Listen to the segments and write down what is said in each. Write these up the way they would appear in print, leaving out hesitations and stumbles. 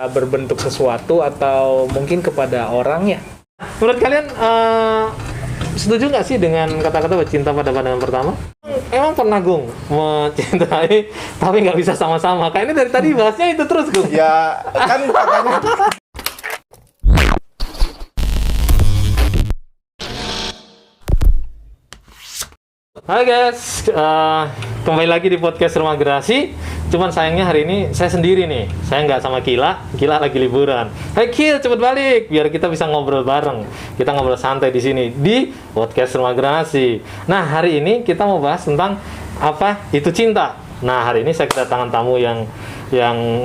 berbentuk sesuatu atau mungkin kepada orang ya. Menurut kalian setuju nggak sih dengan kata-kata cinta pada pandangan pertama? Emang pernah Gung mencintai tapi nggak bisa sama-sama? Kayaknya dari tadi bahasnya itu terus Gung. Ya kan katanya. Hai guys, kembali lagi di podcast Rumah Gerasi. Cuman sayangnya hari ini saya sendiri nih. Saya nggak sama Kila lagi liburan. Hai Kil, cepet balik biar kita bisa ngobrol bareng. Kita ngobrol santai di sini di podcast Rumah Gerasi. Nah hari ini kita mau bahas tentang apa itu cinta. Nah hari ini saya kedatangan tamu yang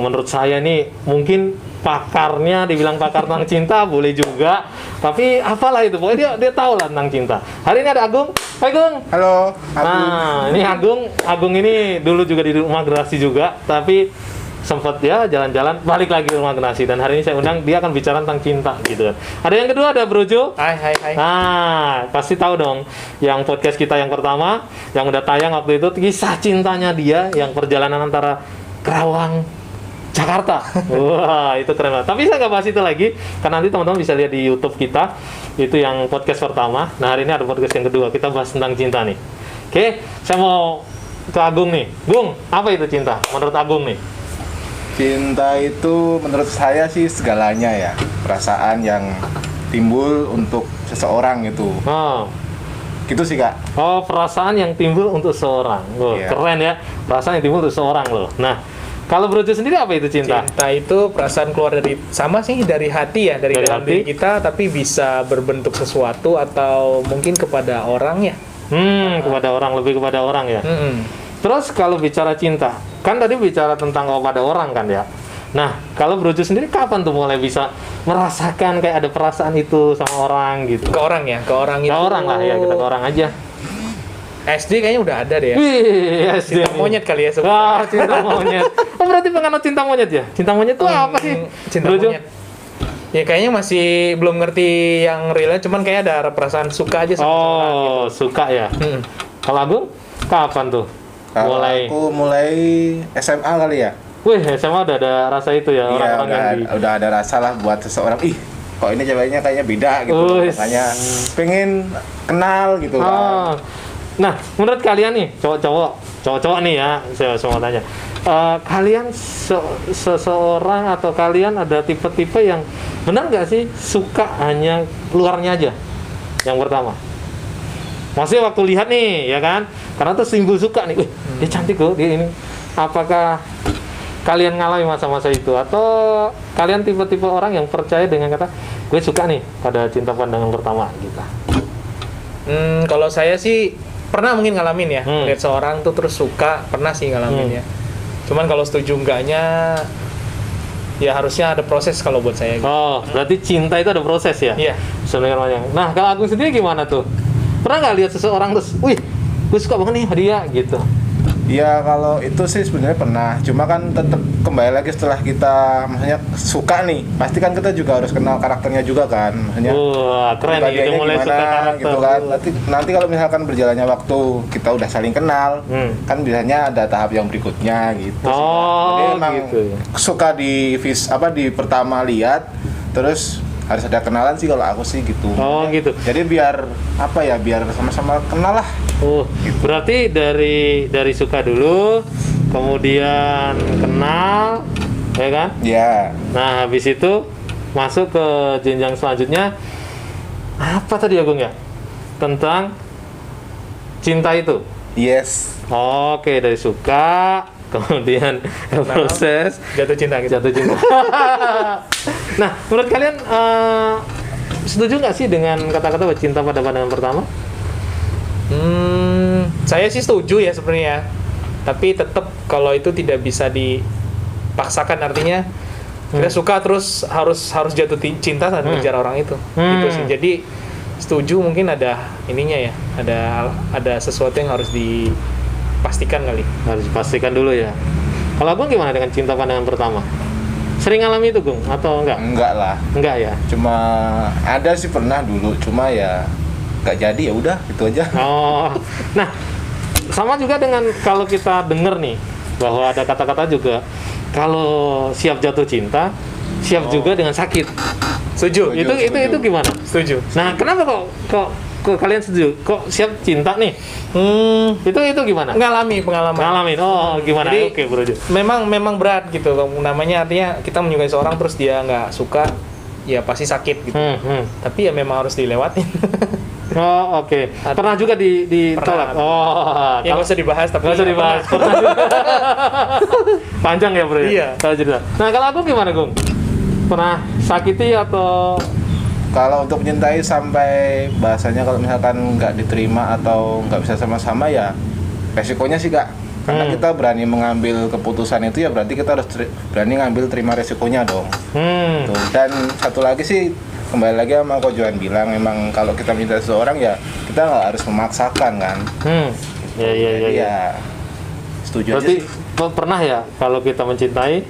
menurut saya nih mungkin pakarnya, dibilang pakar tentang cinta boleh juga, tapi apalah itu, pokoknya dia tahu lah tentang cinta. Hari ini ada Agung. Hai Gung. Halo. Nah ini Agung ini dulu juga di Rumah Gerasi juga, tapi sempat ya jalan-jalan balik lagi ke Rumah Gerasi, dan hari ini saya undang dia akan bicara tentang cinta gitu kan. Ada yang kedua, ada Brojo. Hai. Nah pasti tahu dong yang podcast kita yang pertama yang udah tayang waktu itu, kisah cintanya dia yang perjalanan antara Kerawang Jakarta. Wah, itu keren banget. Tapi saya nggak bahas itu lagi, karena nanti teman-teman bisa lihat di YouTube kita. Itu yang podcast pertama. Nah, hari ini ada podcast yang kedua. Kita bahas tentang cinta nih. Oke, saya mau ke Agung nih. Gung, apa itu cinta menurut Agung nih? Cinta itu menurut saya sih segalanya ya. Perasaan yang timbul untuk seseorang itu. Oh, Gitu sih Kak. oh perasaan yang timbul untuk seorang. Oh, Iya. keren ya. Perasaan yang timbul untuk seorang loh. Nah, kalau Brojo sendiri apa itu cinta? Cinta itu perasaan keluar dari dari hati ya, dari dalam hati. diri kita, tapi bisa berbentuk sesuatu atau mungkin kepada orang ya. Kepada orang, lebih kepada orang ya. Mm-mm. Terus kalau bicara cinta, kan tadi bicara tentang kepada orang kan ya. Nah, kalau Brojo sendiri kapan tuh mulai bisa merasakan kayak ada perasaan itu sama orang gitu? Ke orang ya, ke orang itu. Ke orang lah ya, kita ke orang aja. SD kayaknya udah ada deh ya. Wih, SD Cinta nih. monyet kali ya Wah, sebenarnya. cinta monyet. Oh, berarti penganut cinta monyet ya? Cinta monyet itu apa sih? Cinta Brojo? monyet. Ya kayaknya masih belum ngerti yang realnya, cuman kayak ada perasaan suka aja sama orang gitu. Oh, suka ya. Mm. Kalau Agung, kapan tuh? Kalau Mulai. aku mulai SMA kali ya. Wih, SMA udah ada rasa itu ya, Iya, orang-orang yang di... udah ada rasa lah buat seseorang. Kok ini ceweknya kayaknya beda gitu. Wih. Makanya pengen kenal gitu kan. Oh. Nah, menurut kalian nih, cowok-cowok nih ya, saya mau tanya. Kalian seseorang atau kalian ada tipe-tipe yang benar nggak sih suka hanya luarnya aja? Yang pertama. Maksudnya waktu lihat nih, ya kan? Karena tuh simbol suka nih. Wih, dia cantik loh, dia ini. Apakah kalian ngalami masa-masa itu? Atau kalian tipe-tipe orang yang percaya dengan kata, gue suka nih pada cinta pandangan pertama gitu? Kalau saya sih pernah mungkin ngalamin ya, lihat seorang tuh terus suka, pernah sih ngalamin ya. Cuman kalau setuju enggaknya, ya harusnya ada proses kalau buat saya. Gitu. Oh, berarti cinta itu ada proses ya? Iya. Sebenarnya. Nah, kalau Agung sendiri gimana tuh? Pernah nggak lihat seseorang terus, wih, gue suka banget nih sama dia gitu? Iya, kalau itu sih sebenarnya pernah. Cuma kan tetap kembali lagi setelah kita maksudnya suka nih, pasti kan kita juga harus kenal karakternya juga kan. Maksudnya Wah, keren nih, udah kepribadiannya mulai suka karakter. gitu kan. Nanti kalau misalkan berjalannya waktu kita udah saling kenal, kan biasanya ada tahap yang berikutnya gitu. sih, Kak. Oh, Jadi emang gitu ya. suka di di pertama lihat, terus harus ada kenalan sih kalau aku sih gitu. Oh, gitu. Jadi biar biar sama-sama kenal lah. Oh, berarti dari suka dulu, kemudian kenal, ya kan? Ya. Nah, habis itu masuk ke jenjang selanjutnya. Apa tadi Agung ya? Tentang cinta itu. Yes. Oke, dari suka, kemudian proses Jatuh cinta gitu. jatuh cinta. Nah, menurut kalian setuju nggak sih dengan kata-kata cinta pada pandangan pertama? Saya sih setuju ya sebenarnya. Tapi tetap kalau itu tidak bisa dipaksakan, artinya kita suka terus harus jatuh cinta saat mengejar orang itu. Gitu sih. Jadi setuju, mungkin ada ininya ya. Ada sesuatu yang harus dipastikan kali. Harus dipastikan dulu ya. Kalau Agung gimana dengan cinta pandangan pertama? Sering ngalami itu, Gung? Atau enggak? Enggak lah. Enggak ya? Cuma ada sih pernah dulu, cuma ya nggak jadi, ya udah itu aja. Oh, nah sama juga dengan kalau kita denger nih bahwa ada kata-kata juga kalau siap jatuh cinta siap juga dengan sakit. Setuju. Itu gimana? Setuju. Nah, kenapa kok kalian setuju? Kok siap cinta nih? Itu gimana? Pengalaman. Ngalamin. Oh, gimana? Jadi, Oke, Bro. Memang berat gitu. Namanya artinya kita menyukai seorang terus dia nggak suka, ya pasti sakit gitu. Tapi ya memang harus dilewatin. Oh, oke. Pernah juga ditolak. Pernah. Oh, Ya nggak usah dibahas, tapi nggak usah dibahas. Pernah juga. Panjang ya, Bro. Iya. Kalau cerita. Nah, kalau aku gimana, Gung? Pernah sakiti atau Kalau untuk mencintai sampai bahasanya kalau misalkan nggak diterima atau nggak bisa sama-sama ya resikonya sih Kak. Karena kita berani mengambil keputusan itu ya berarti kita harus berani ngambil terima resikonya dong. Tuh. Dan satu lagi sih kembali lagi sama Ko Johan bilang memang kalau kita mencintai seseorang ya kita nggak harus memaksakan kan. Jadi ya setuju Berarti aja sih. pernah ya kalau kita mencintai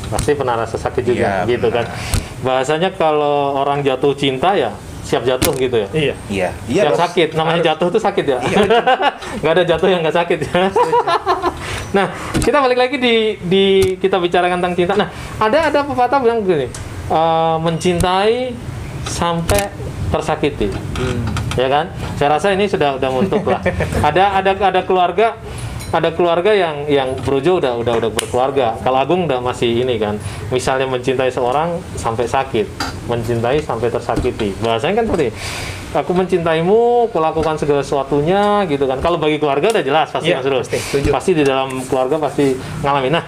pasti pernah rasa sakit juga Iya, gitu pernah. kan. Bahasanya kalau orang jatuh cinta ya siap jatuh gitu ya. Iya. Iya Siap dong. sakit, namanya jatuh itu sakit ya. Nggak ada jatuh yang nggak sakit ya. Nah, kita balik lagi di kita bicarakan tentang cinta. Nah, ada pepatah bilang begini, mencintai sampai tersakiti. Ya kan? Saya rasa ini sudah mentok lah. Ada keluarga yang Brojo udah berkeluarga. Kalau Agung udah masih ini kan. Misalnya mencintai seorang sampai sakit, mencintai sampai tersakiti. Bahasanya kan seperti aku mencintaimu, kulakukan segala sesuatunya gitu kan. Kalau bagi keluarga udah jelas pasti Iya, Mas Rus. Pasti di dalam keluarga pasti ngalamin. Nah,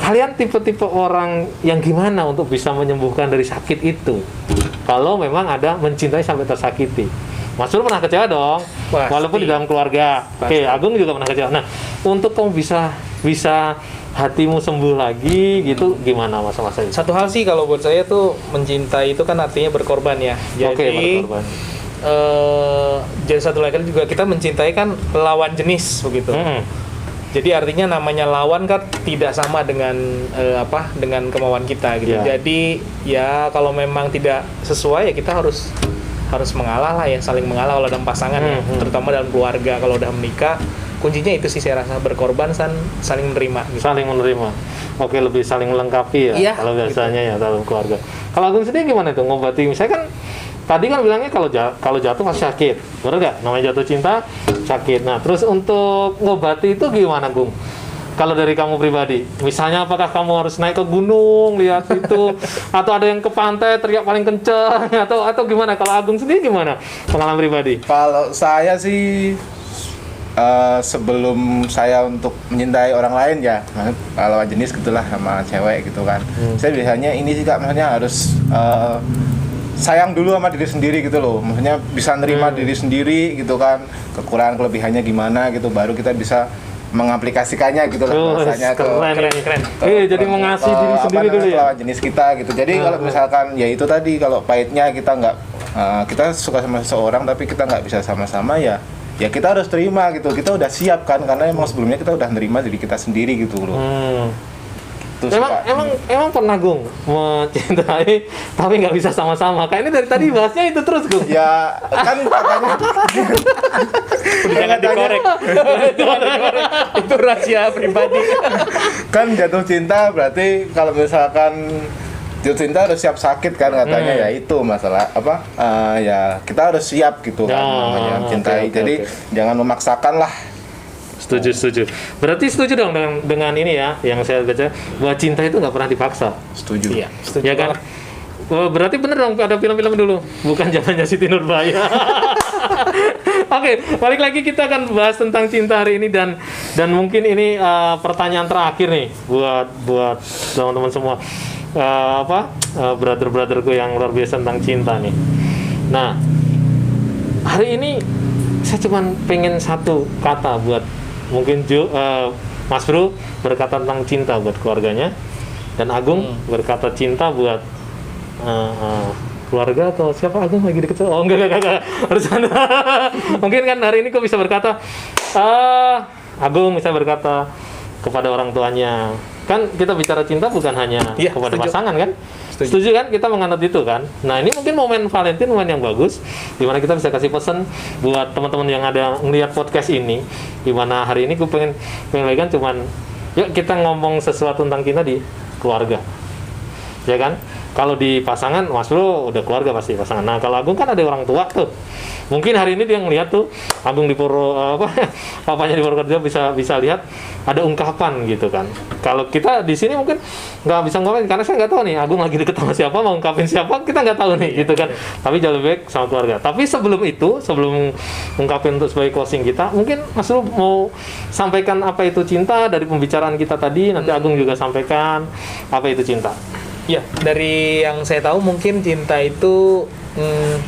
kalian tipe-tipe orang yang gimana untuk bisa menyembuhkan dari sakit itu? Kalau memang ada mencintai sampai tersakiti. Mas Bro pernah kecewa dong, Pasti. walaupun di dalam keluarga. Oke, Agung juga pernah kecewa. Nah, untuk kamu bisa hatimu sembuh lagi gitu, gimana masa-masa itu? Satu hal sih kalau buat saya tuh mencintai itu kan artinya berkorban ya. Jadi Oke, berkorban. Jadi satu lagi juga kita mencintai kan lawan jenis begitu. Jadi artinya namanya lawan kan tidak sama dengan dengan kemauan kita gitu. Ya. Jadi ya kalau memang tidak sesuai ya kita harus mengalah lah ya, saling mengalah kalau dalam pasangan ya, terutama dalam keluarga kalau udah menikah. Kuncinya itu sih saya rasa berkorban saling menerima gitu. Saling menerima. Oke, lebih saling melengkapi ya. Iya, Kalau biasanya ya dalam keluarga. Kalau Agung sendiri gimana tuh ngobati? Misalnya kan tadi kan bilangnya kalau jatuh pasti sakit, benar nggak? Namanya jatuh cinta sakit. Nah, terus untuk ngobati itu gimana, Gung? Kalau dari kamu pribadi, misalnya apakah kamu harus naik ke gunung lihat itu, atau ada yang ke pantai teriak paling kenceng, atau gimana? Kalau Agung sendiri gimana pengalaman pribadi? Kalau saya sih sebelum saya untuk mencintai orang lain ya, kalau jenis gitulah sama cewek gitu kan. Saya biasanya ini sih Kak, maksudnya harus sayang dulu sama diri sendiri gitu loh. Maksudnya bisa nerima diri sendiri gitu kan, kekurangan kelebihannya gimana gitu, baru kita bisa mengaplikasikannya gitu loh bahasanya keren. Jadi mengasih diri sendiri dulu ya. Lawan jenis kita gitu. Jadi kalau misalkan ya itu tadi, kalau pahitnya kita nggak kita suka sama seseorang tapi kita nggak bisa sama-sama ya kita harus terima gitu. Kita udah siap kan, karena emang sebelumnya kita udah nerima diri kita sendiri gitu loh. Terus, Emang pernah Gung mencintai tapi nggak bisa sama-sama? Kayaknya dari tadi bahasnya itu terus Gung. ya kan katanya Jangan dikorek. Itu rahasia pribadi. kan jatuh cinta berarti kalau misalkan jatuh cinta harus siap sakit kan katanya. Ya itu masalah ya kita harus siap gitu kan namanya mencintai. Jadi jangan memaksakan lah. Setuju. Berarti setuju dong dengan ini ya, yang saya baca bahwa cinta itu nggak pernah dipaksa. Setuju. Iya, setuju. Ya kan? Oh, berarti bener dong ada film-film dulu, bukan zamannya Siti Nurbaya. Oke, balik lagi kita akan bahas tentang cinta hari ini dan mungkin ini pertanyaan terakhir nih buat teman-teman semua. Brother-brotherku yang luar biasa tentang cinta nih. Nah, hari ini saya cuman pengen satu kata buat mungkin Mas Bro berkata tentang cinta buat keluarganya, dan Agung berkata cinta buat keluarga atau siapa? Agung lagi deket. Oh enggak harus anda. Mungkin kan hari ini kok bisa berkata Agung bisa berkata kepada orang tuanya. Kan kita bicara cinta bukan hanya kepada pasangan kan? Setuju kan? Kita menganut itu kan? Nah, ini mungkin momen Valentine, momen yang bagus dimana kita bisa kasih pesan buat teman-teman yang ada ngeliat podcast ini, dimana hari ini gue pengen lagi kan cuman yuk kita ngomong sesuatu tentang cinta di keluarga. ya kan? Kalau di pasangan, Mas Bro udah keluarga pasti pasangan. Nah, kalau Agung kan ada orang tua tuh. Mungkin hari ini dia ngelihat tuh Agung di papanya di Purwokerto bisa lihat ada ungkapan gitu kan. Kalau kita di sini mungkin nggak bisa ngomongin karena saya nggak tahu nih Agung lagi deket sama siapa, mau ungkapin siapa, kita nggak tahu nih gitu kan. Tapi jauh lebih baik sama keluarga. Tapi sebelum ungkapin untuk sebagai closing kita, mungkin Mas Bro mau sampaikan apa itu cinta dari pembicaraan kita tadi, nanti Agung juga sampaikan apa itu cinta. Ya, dari yang saya tahu mungkin cinta itu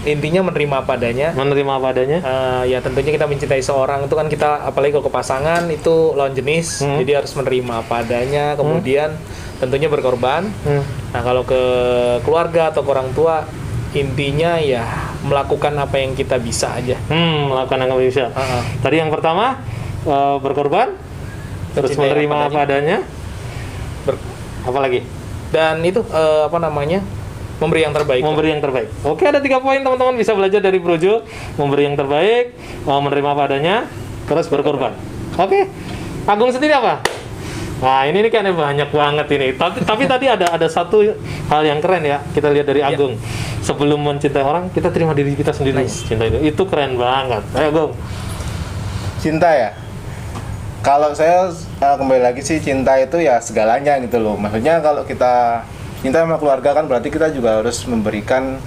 intinya menerima apa adanya. Menerima apa adanya. Ya tentunya kita mencintai seorang itu kan kita, apalagi kalau ke pasangan itu lawan jenis, jadi harus menerima apa adanya. Kemudian tentunya berkorban. Nah kalau ke keluarga atau ke orang tua, intinya ya melakukan apa yang kita bisa aja. Melakukan yang bisa. Tadi yang pertama berkorban, terus Mencintai menerima apa adanya. Apa lagi? Dan itu memberi yang terbaik. Memberi yang terbaik. Oke, ada 3 poin teman-teman bisa belajar dari Brojo. Memberi yang terbaik, menerima apa adanya, terus berkorban. Oke. Agung sendiri apa? Nah, ini kayaknya banyak banget ini. Tapi tadi ada satu hal yang keren ya. Kita lihat dari Agung. Sebelum mencintai orang, kita terima diri kita sendiri. Nice. Cinta itu keren banget. Ayo, Agung. Cinta ya. Kalau saya kembali lagi sih, cinta itu ya segalanya gitu loh. Maksudnya kalau kita cinta sama keluarga kan berarti kita juga harus memberikan,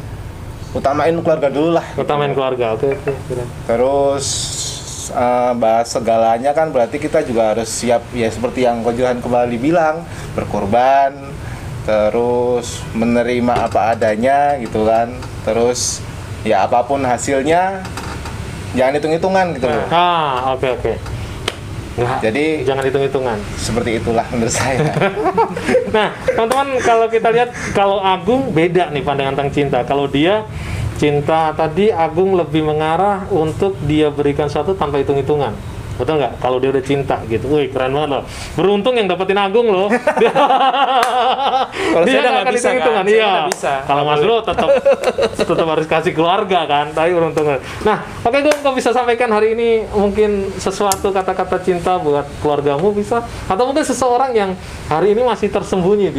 utamain keluarga dulu lah. Utamain keluarga. Oke. Terus bahas segalanya kan berarti kita juga harus siap ya, seperti yang Ko Johan kembali bilang, berkorban, terus menerima apa adanya gitu kan. Terus ya apapun hasilnya jangan hitung-hitungan gitu loh. Oke. Nah, Jadi jangan hitung-hitungan. seperti itulah menurut saya. Nah, teman-teman, kalau kita lihat, kalau Agung beda nih pandangan tentang cinta. Kalau dia cinta tadi, Agung lebih mengarah untuk dia berikan sesuatu tanpa hitung-hitungan. Betul nggak? Kalau dia udah cinta gitu, wih keren banget loh. Beruntung yang dapetin Agung loh. Kalau Dia saya nggak nggak bisa hitung-hitungan, kan? Saya iya. nggak bisa. Kalau Mas Bro tetap harus kasih keluarga kan, tapi beruntung. Nah, oke Gung, kau bisa sampaikan hari ini mungkin sesuatu kata-kata cinta buat keluargamu bisa, atau mungkin seseorang yang hari ini masih tersembunyi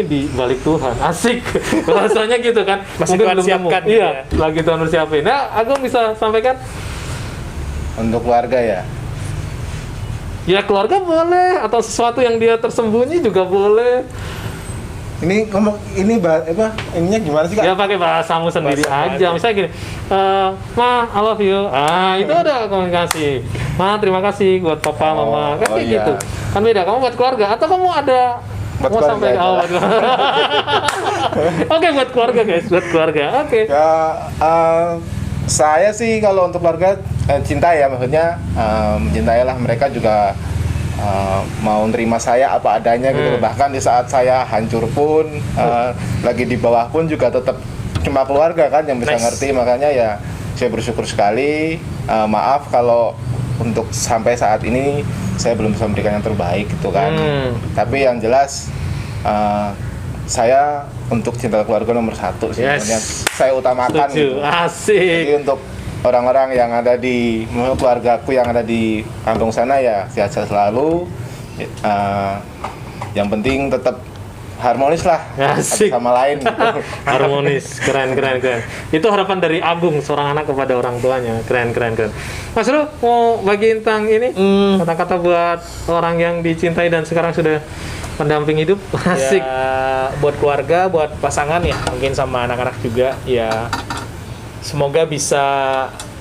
di balik Tuhan. Asik. Rasanya gitu kan. Masih mungkin Tuhan belum siapkan nemu. gitu Iya, ya. lagi Tuhan siapin. Nah, Agung bisa sampaikan? Untuk keluarga ya, Ya keluarga boleh, atau sesuatu yang dia tersembunyi juga boleh. ini ngomong ininya gimana sih Kak? Ya pakai bahasamu sendiri Bahasa aja. Misalnya gini, Ma, I love you. Itu udah komunikasi. Ma, terima kasih buat papa, mama. Kan kayak iya. gitu. Kan beda. Kamu buat keluarga atau kamu ada Buat mau keluarga sampai aja lah. Oke, buat keluarga guys, buat keluarga. Oke. Ya, saya sih kalau untuk keluarga cinta ya, maksudnya mencintailah mereka juga, mau nerima saya apa adanya gitu. Bahkan di saat saya hancur pun, lagi di bawah pun juga tetap cuma keluarga kan yang bisa Nice. ngerti. Makanya ya saya bersyukur sekali. Maaf kalau untuk sampai saat ini saya belum bisa memberikan yang terbaik gitu kan. Tapi yang jelas saya untuk cinta keluarga nomor 1 sih. Yes. Maksudnya saya utamakan Setuju. gitu. Asik. Jadi untuk orang-orang yang ada di keluargaku yang ada di kampung sana ya sehat-sehat selalu. Yang penting tetap harmonis lah Asik. satu sama lain gitu. Harmonis, keren. Itu harapan dari Agung, seorang anak kepada orang tuanya. Keren. Mas Ru, mau bagiin tentang ini kata-kata buat orang yang dicintai dan sekarang sudah pendamping hidup. Asik. Ya, buat keluarga, buat pasangan ya, mungkin sama anak-anak juga ya. Semoga bisa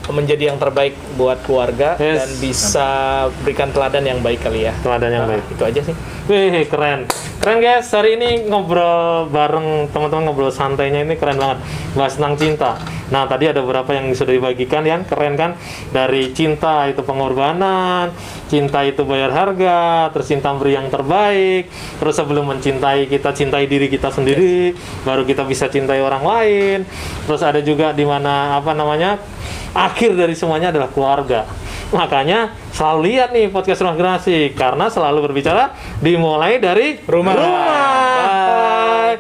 menjadi yang terbaik buat keluarga. Yes. Dan bisa berikan teladan yang baik kali ya. Teladan yang baik. Itu aja sih. Wih, keren guys. Hari ini ngobrol bareng teman-teman, ngobrol santainya ini keren banget. Bahas tentang cinta. Nah, tadi ada beberapa yang sudah dibagikan ya, keren kan? Dari cinta itu pengorbanan, cinta itu bayar harga, terus cinta beri yang terbaik. Terus sebelum mencintai, kita cintai diri kita sendiri, baru kita bisa cintai orang lain. Terus ada juga di mana akhir dari semuanya adalah keluarga. Makanya selalu lihat nih podcast Rumah Generasi, karena selalu berbicara dimulai dari Rumah. Bye.